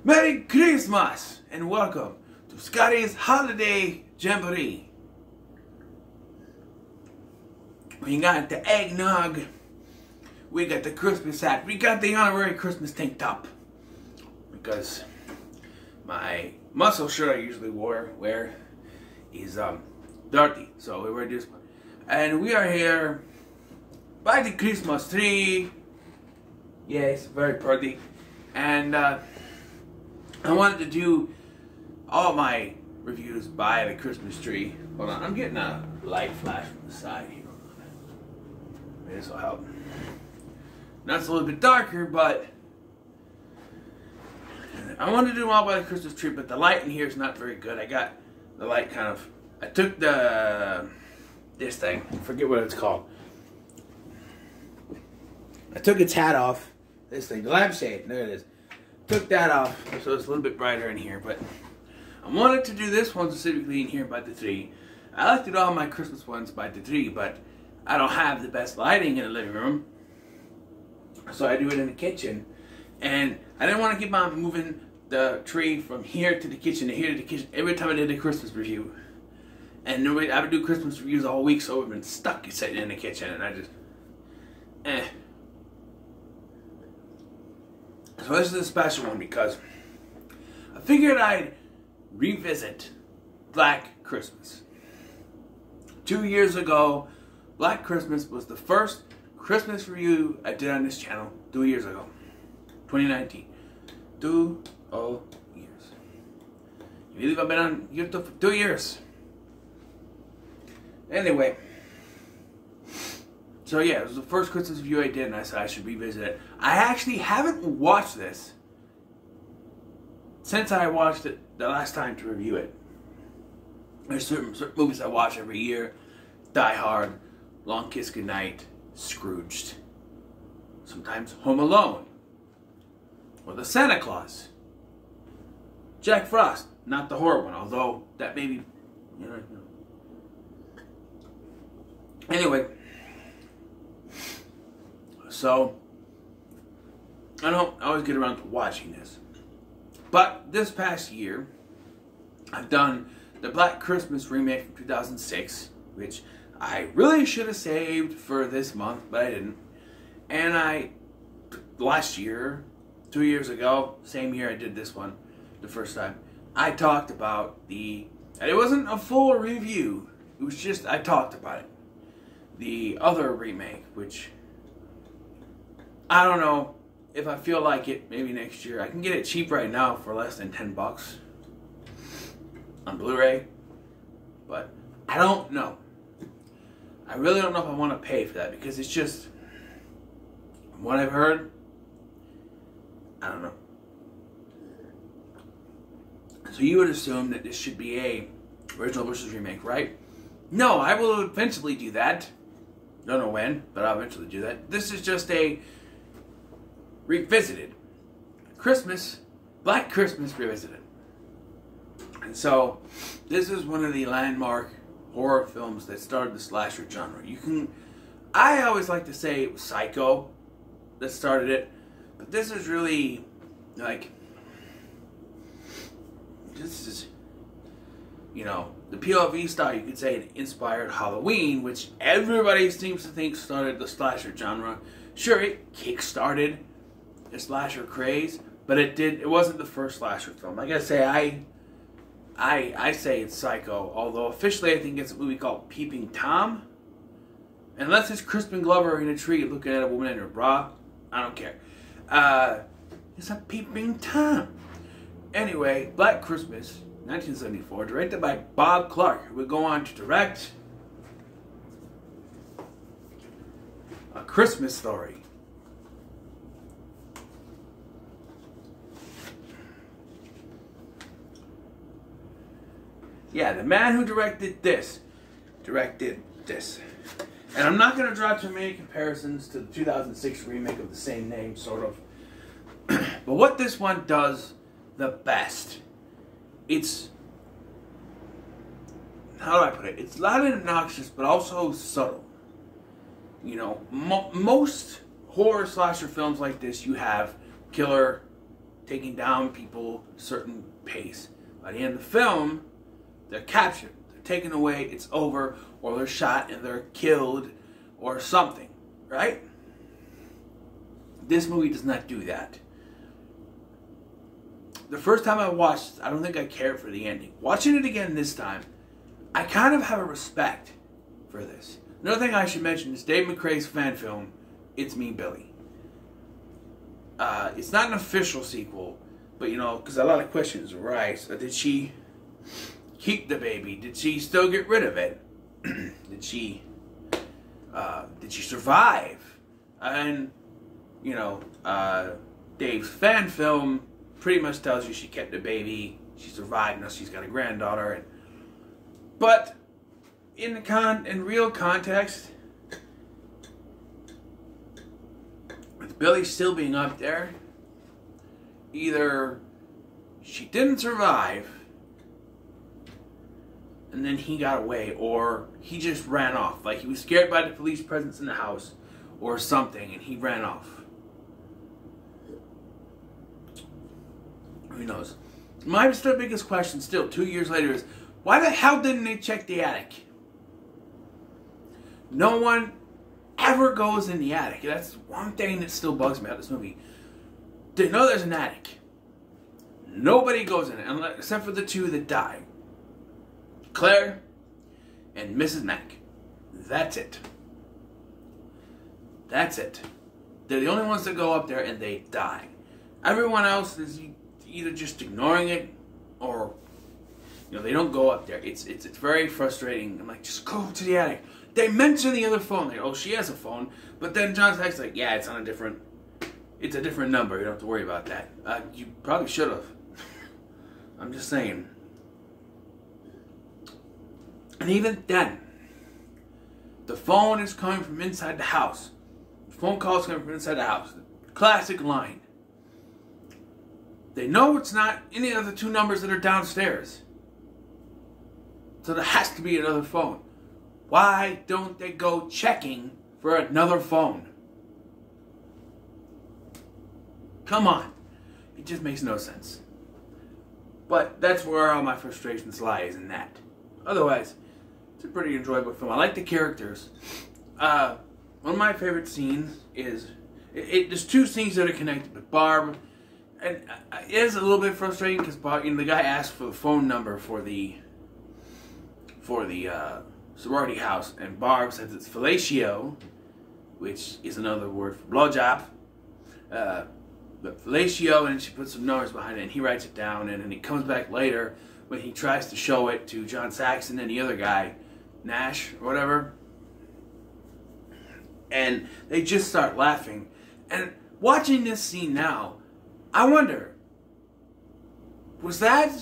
Merry Christmas and welcome to Scotty's Holiday Jamboree. We got the eggnog, we got the Christmas hat, we got the honorary Christmas tank top. Because my muscle shirt I usually wear is dirty, so we wear this one. And we are here by the Christmas tree. Yes, very pretty. And I wanted to do all my reviews by the Christmas tree. Hold on, I'm getting a light flash from the side here. Maybe this will help. Now it's a little bit darker, but I wanted to do them all by the Christmas tree, but the light in here is not very good. I got the light kind of, I took this thing, I forget what it's called. I took its hat off, this thing, the lampshade, there it is. Took that off, so it's a little bit brighter in here, but I wanted to do this one specifically in here by the tree. I like to do all my Christmas ones by the tree, but I don't have the best lighting in the living room, so I do it in the kitchen. And I didn't want to keep on moving the tree from here to the kitchen to here to the kitchen every time I did a Christmas review. And I would do Christmas reviews all week, so I've been stuck sitting in the kitchen, and I just, So this is a special one because I figured I'd revisit Black Christmas. 2 years ago, Black Christmas was the first Christmas review I did on this channel 2 years ago. 2019. 2 years. You believe I've been on YouTube for 2 years? Anyway. So yeah, it was the first Christmas review I did, and I said I should revisit it. I actually haven't watched this since I watched it the last time to review it. There's certain movies I watch every year. Die Hard, Long Kiss Goodnight, Scrooged. Sometimes Home Alone. Or The Santa Claus. Jack Frost, not the horror one, although that may be, Anyway. So, I don't always get around to watching this. But this past year, I've done the Black Christmas Remake from 2006, which I really should have saved for this month, but I didn't. And last year, 2 years ago, same year I did this one, the first time, I talked about it wasn't a full review, it was just, I talked about it. The other remake, which, I don't know if I feel like it, maybe next year. I can get it cheap right now for less than 10 bucks on Blu-ray, but I don't know. I really don't know if I want to pay for that, because it's just, from what I've heard, I don't know. So you would assume that this should be a original versus remake, right? No, I will eventually do that. Don't know when, but I'll eventually do that. This is just a revisited Black Christmas Revisited. And so, this is one of the landmark horror films that started the slasher genre. I always like to say it was Psycho that started it, but this is really, this is, the POV style, you could say it inspired Halloween, which everybody seems to think started the slasher genre. Sure, it kick-started the slasher craze, but it wasn't the first slasher film. Like I say, I say it's Psycho, although officially I think it's a movie called Peeping Tom. Unless it's Crispin Glover in a tree looking at a woman in her bra, I don't care. It's a Peeping Tom. Anyway, Black Christmas, 1974, directed by Bob Clark, who would go on to direct A Christmas Story. Yeah, the man who directed this. And I'm not going to draw too many comparisons to the 2006 remake of the same name, sort of. But what this one does the best, it's, how do I put it? It's loud and obnoxious, but also subtle. Most horror slasher films like this, you have killer taking down people a certain pace. By the end of the film, they're captured. They're taken away, it's over, or they're shot and they're killed, or something, right? This movie does not do that. The first time I watched it, I don't think I cared for the ending. Watching it again this time, I kind of have a respect for this. Another thing I should mention is Dave McRae's fan film, It's Me, Billy. It's not an official sequel, but you know, because a lot of questions arise. Did she keep the baby? Did she still get rid of it? Did she survive? And you know, Dave's fan film pretty much tells you she kept the baby, she survived, now she's got a granddaughter. But in real context, with Billy still being up there, either she didn't survive and then he got away, or he just ran off. Like he was scared by the police presence in the house or something and he ran off. Who knows? My still biggest question still 2 years later is, why the hell didn't they check the attic? No one ever goes in the attic. That's one thing that still bugs me about this movie. They know there's an attic. Nobody goes in it, except for the two that die. Claire and Mrs. Mack. That's it. That's it. They're the only ones that go up there and they die. Everyone else is either just ignoring it, or you know, they don't go up there. It's very frustrating. I'm like, just go to the attic. They mention the other phone. Like, oh, she has a phone, but then John Saxon's like, yeah, it's a different number. You don't have to worry about that. You probably should have. I'm just saying. And even then, the phone is coming from inside the house. The phone call is coming from inside the house. Classic line. They know it's not any of the two numbers that are downstairs. So there has to be another phone. Why don't they go checking for another phone? Come on. It just makes no sense. But that's where all my frustrations lie, is in that. Otherwise, it's a pretty enjoyable film. I like the characters. One of my favorite scenes is... there's two scenes that are connected, but Barb... And it is a little bit frustrating because the guy asked for the phone number for the sorority house, and Barb says it's fellatio, which is another word for blowjob. But fellatio, and she puts some numbers behind it, and he writes it down, and then he comes back later when he tries to show it to John Saxon and the other guy, Nash or whatever, and they just start laughing. And watching this scene now, I wonder, was that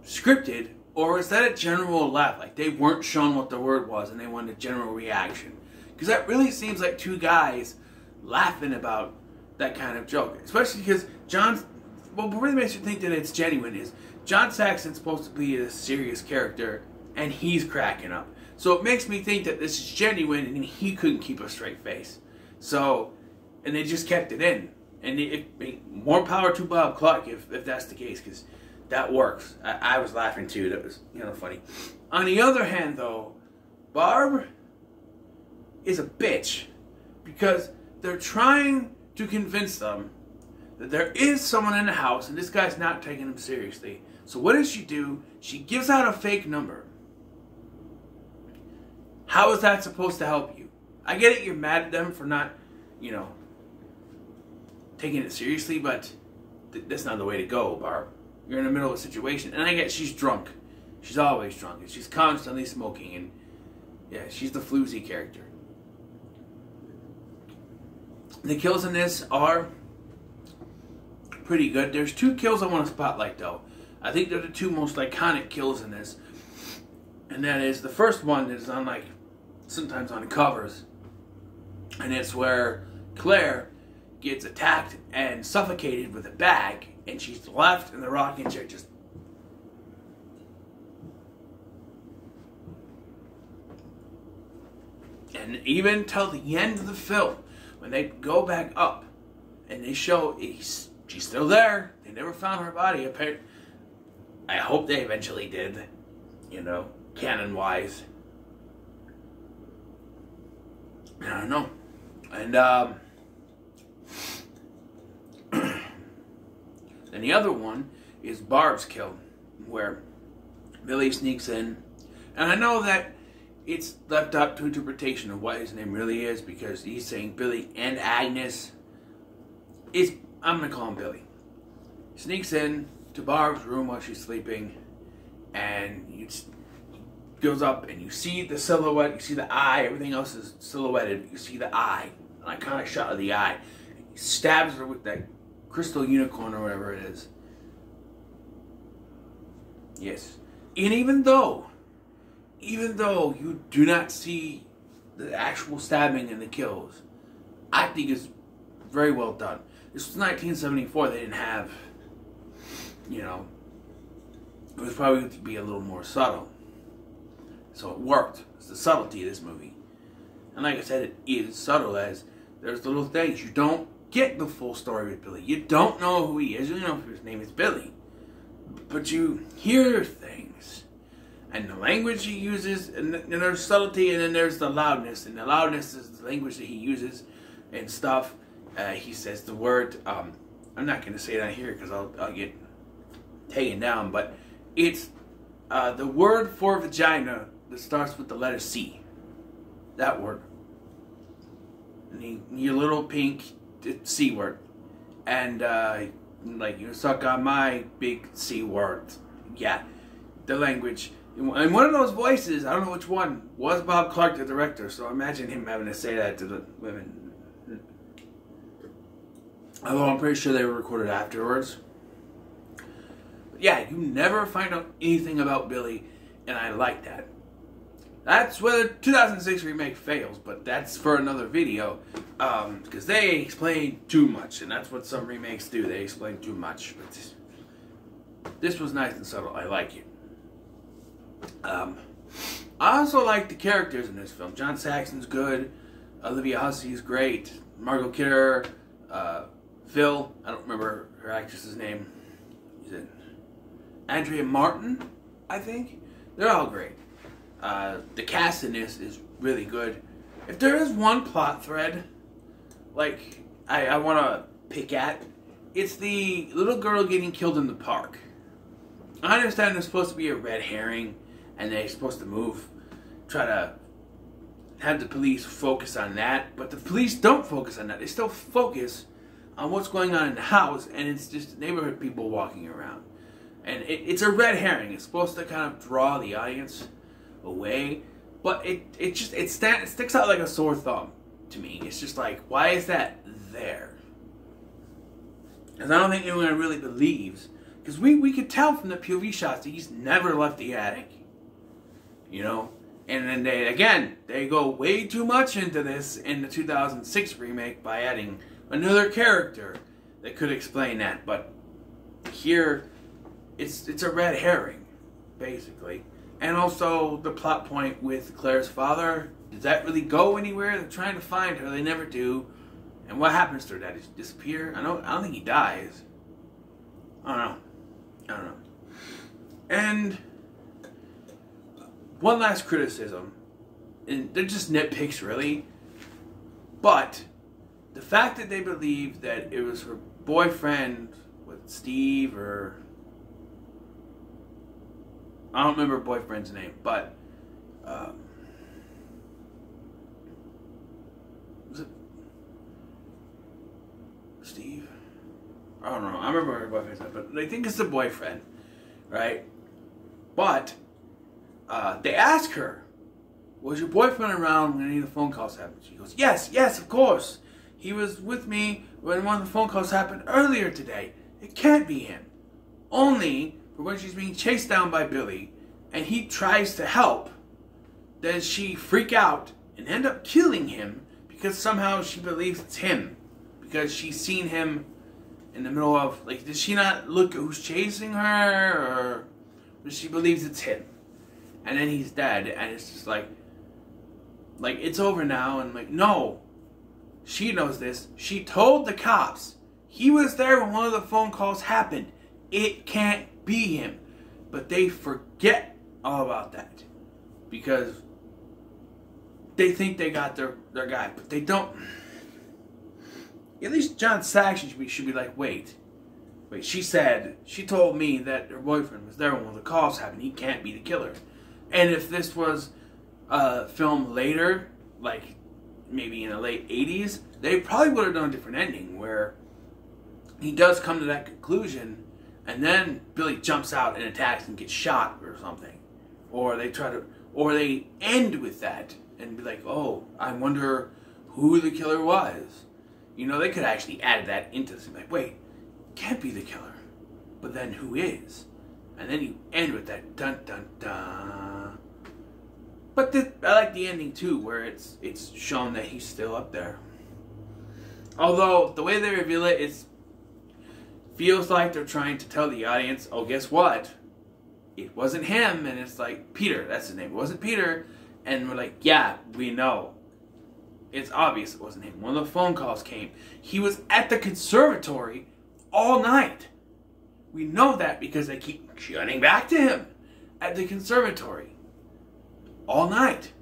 scripted, or was that a general laugh? Like they weren't shown what the word was and they wanted a general reaction? Because that really seems like two guys laughing about that kind of joke. Especially because what really makes you think that it's genuine is John Saxon's supposed to be a serious character and he's cracking up. So it makes me think that this is genuine and he couldn't keep a straight face. So, and they just kept it in. And more power to Bob Clark if that's the case, because that works. I was laughing too. That was, funny. On the other hand, though, Barb is a bitch because they're trying to convince them that there is someone in the house and this guy's not taking them seriously. So what does she do? She gives out a fake number. How is that supposed to help you? I get it, you're mad at them for not, taking it seriously, but that's not the way to go, Barb. You're in the middle of a situation. And I get she's drunk. She's always drunk. And she's constantly smoking. And yeah, she's the floozy character. The kills in this are pretty good. There's two kills I want to spotlight, though. I think they're the two most iconic kills in this. And that is the first one that is on, sometimes on covers. And it's where Claire gets attacked and suffocated with a bag, and she's left in the rocking chair just... And even till the end of the film, when they go back up and they show a she's still there. They never found her body. I hope they eventually did, you know, canon-wise. I don't know. And, then the other one is Barb's kill, where Billy sneaks in. And I know that it's left up to interpretation of what his name really is, because he's saying Billy and Agnes. I'm going to call him Billy. Sneaks in to Barb's room while she's sleeping, and he goes up and you see the silhouette, you see the eye, everything else is silhouetted, you see the eye, an iconic shot of the eye. He stabs her with that crystal unicorn or whatever it is. Yes. And even though you do not see the actual stabbing and the kills, I think it's very well done. This was 1974. They didn't have, you know, it was probably going to be a little more subtle. So it worked. It's the subtlety of this movie. And like I said, it is subtle, as there's little things. You don't get the full story with Billy. You don't know who he is. You don't know if his name is Billy. But you hear things. And the language he uses, and there's subtlety, and then there's the loudness. And the loudness is the language that he uses and stuff. He says the word, I'm not going to say that here because I'll get taken down, but it's the word for vagina that starts with the letter C. That word. Your little pink C word. And, like, you suck on my big C word. Yeah. The language. And one of those voices, I don't know which one, was Bob Clark, the director, so imagine him having to say that to the women. Although I'm pretty sure they were recorded afterwards. But yeah, you never find out anything about Billy, and I like that. That's where the 2006 remake fails, but that's for another video. Because they explain too much, and that's what some remakes do. They explain too much. But this was nice and subtle. I like it. I also like the characters in this film. John Saxon's good. Olivia Hussey's great. Margot Kidder. Phil. I don't remember her actress's name. Is it Andrea Martin, I think? They're all great. The cast in this is really good. If there is one plot thread, like, I want to pick at, it's the little girl getting killed in the park. I understand there's supposed to be a red herring, and they're supposed to try to have the police focus on that, but the police don't focus on that. They still focus on what's going on in the house, and it's just neighborhood people walking around. And it's a red herring. It's supposed to kind of draw the audience away, but it sticks out like a sore thumb to me. It's just like, why is that there? Because I don't think anyone really believes, because we could tell from the POV shots that he's never left the attic, you know. And then they go way too much into this in the 2006 remake by adding another character that could explain that. But here, it's a red herring, basically. And also the plot point with Claire's father. Does that really go anywhere? They're trying to find her. They never do. And what happens to her dad? Does he disappear? I don't think he dies. I don't know. And one last criticism, and they're just nitpicks really, but the fact that they believe that it was her boyfriend with Steve, or I don't remember her boyfriend's name, but was it Steve? I don't know. I remember her boyfriend's name, but I think it's the boyfriend, right? But they ask her, was your boyfriend around when any of the phone calls happened? She goes, yes, of course. He was with me when one of the phone calls happened earlier today. It can't be him. Only for when she's being chased down by Billy and he tries to help, then she freak out and end up killing him because somehow she believes it's him. Because she's seen him in the middle of, like, does she not look who's chasing her, or she believes it's him? And then he's dead, and it's just like it's over now, and like, no, she knows this. She told the cops He was there when one of the phone calls happened. It can't be him. But they forget all about that. Because they think they got their guy. But they don't. At least John Saxon should be like, wait, she told me that her boyfriend was there when one of the calls happened. He can't be the killer. And if this was filmed later, like maybe in the late 80s, they probably would have done a different ending where he does come to that conclusion and then Billy jumps out and attacks and gets shot or something. Or they end with that and be like, oh, I wonder who the killer was. You know, they could actually add that into this. Like, wait, can't be the killer. But then who is? And then you end with that dun dun dun. But I like the ending too, where it's shown that he's still up there. Although the way they reveal it feels like they're trying to tell the audience, oh, guess what? It wasn't him. And it's like, Peter, that's his name. It wasn't Peter. And we're like, yeah, we know. It's obvious it wasn't him. One of the phone calls came. He was at the conservatory all night. We know that because they keep shooting back to him at the conservatory all night.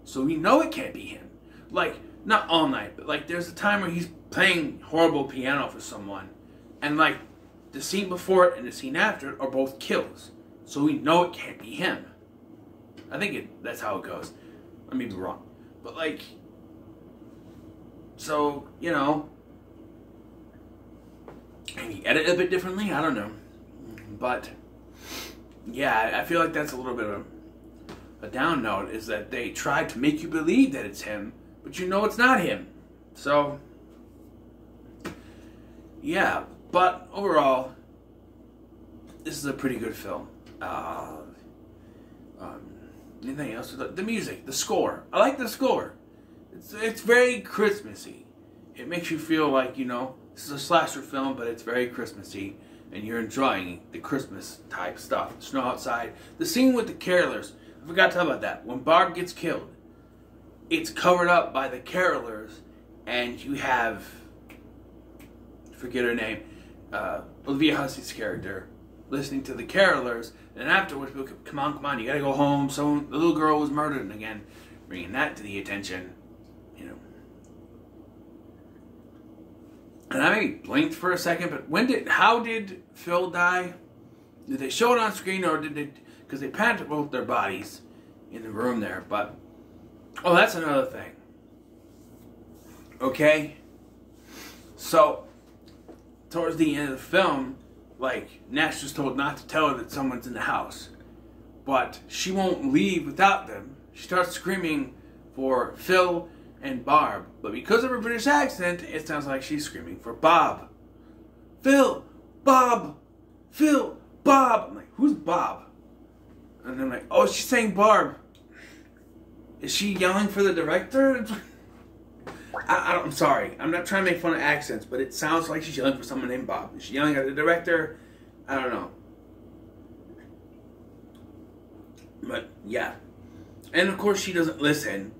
So we know it can't be him. Like, not all night, but like there's a time where he's playing horrible piano for someone. And like the scene before it and the scene after it are both kills. So we know it can't be him. I think that's how it goes. I may be wrong. But like, so, you know, maybe edit a bit differently, I don't know. But yeah, I feel like that's a little bit of a down note, is that they try to make you believe that it's him, but you know it's not him. So yeah, but overall, this is a pretty good film. Anything else? The music, the score. I like the score. It's very Christmassy. It makes you feel like, you know, this is a slasher film, but it's very Christmassy, and you're enjoying the Christmas type stuff. Snow outside. The scene with the carolers. I forgot to tell about that. When Barb gets killed, it's covered up by the carolers, and you have, forget her name, Olivia Hussey's character, listening to the carolers, and afterwards, people go, come on, you gotta go home. So the little girl was murdered, and again, bringing that to the attention, you know. And I maybe blinked for a second, but how did Phil die? Did they show it on screen, or did they, because they planted both their bodies in the room there, but, oh, that's another thing. Okay? So, towards the end of the film, like, Nash was told not to tell her that someone's in the house. But she won't leave without them. She starts screaming for Phil and Barb. But because of her British accent, it sounds like she's screaming for Bob. Phil! Bob! Phil! Bob! I'm like, who's Bob? And I'm like, oh, she's saying Barb. Is she yelling for the director? I'm sorry. I'm not trying to make fun of accents, but it sounds like she's yelling for someone named Bob. Is she yelling at the director? I don't know. But, yeah. And, of course, she doesn't listen.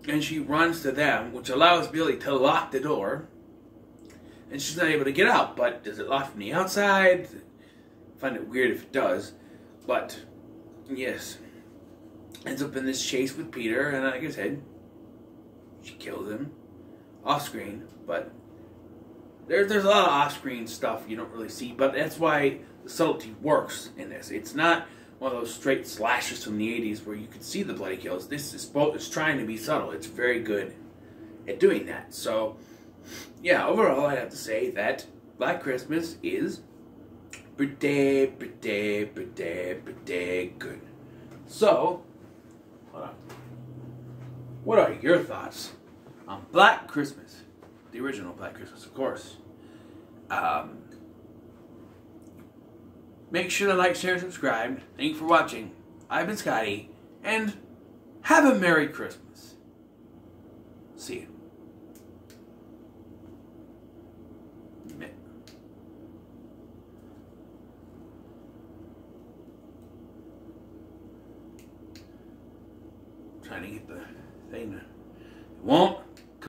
And she runs to them, which allows Billy to lock the door. And she's not able to get out. But does it lock from the outside? I find it weird if it does. But, yes. Ends up in this chase with Peter. And, like I said, she kills him. Off-screen, but there's a lot of off-screen stuff you don't really see, but that's why the subtlety works in this. It's not one of those straight slashers from the 80s where you could see the bloody kills. This is it's trying to be subtle. It's very good at doing that. So, yeah, overall, I'd have to say that Black Christmas is pretty good. So, what are your thoughts on Black Christmas? The original Black Christmas, of course. Make sure to like, share, and subscribe. Thank you for watching. I've been Scotty, and have a Merry Christmas. See you. Trying to get the thing to... It won't.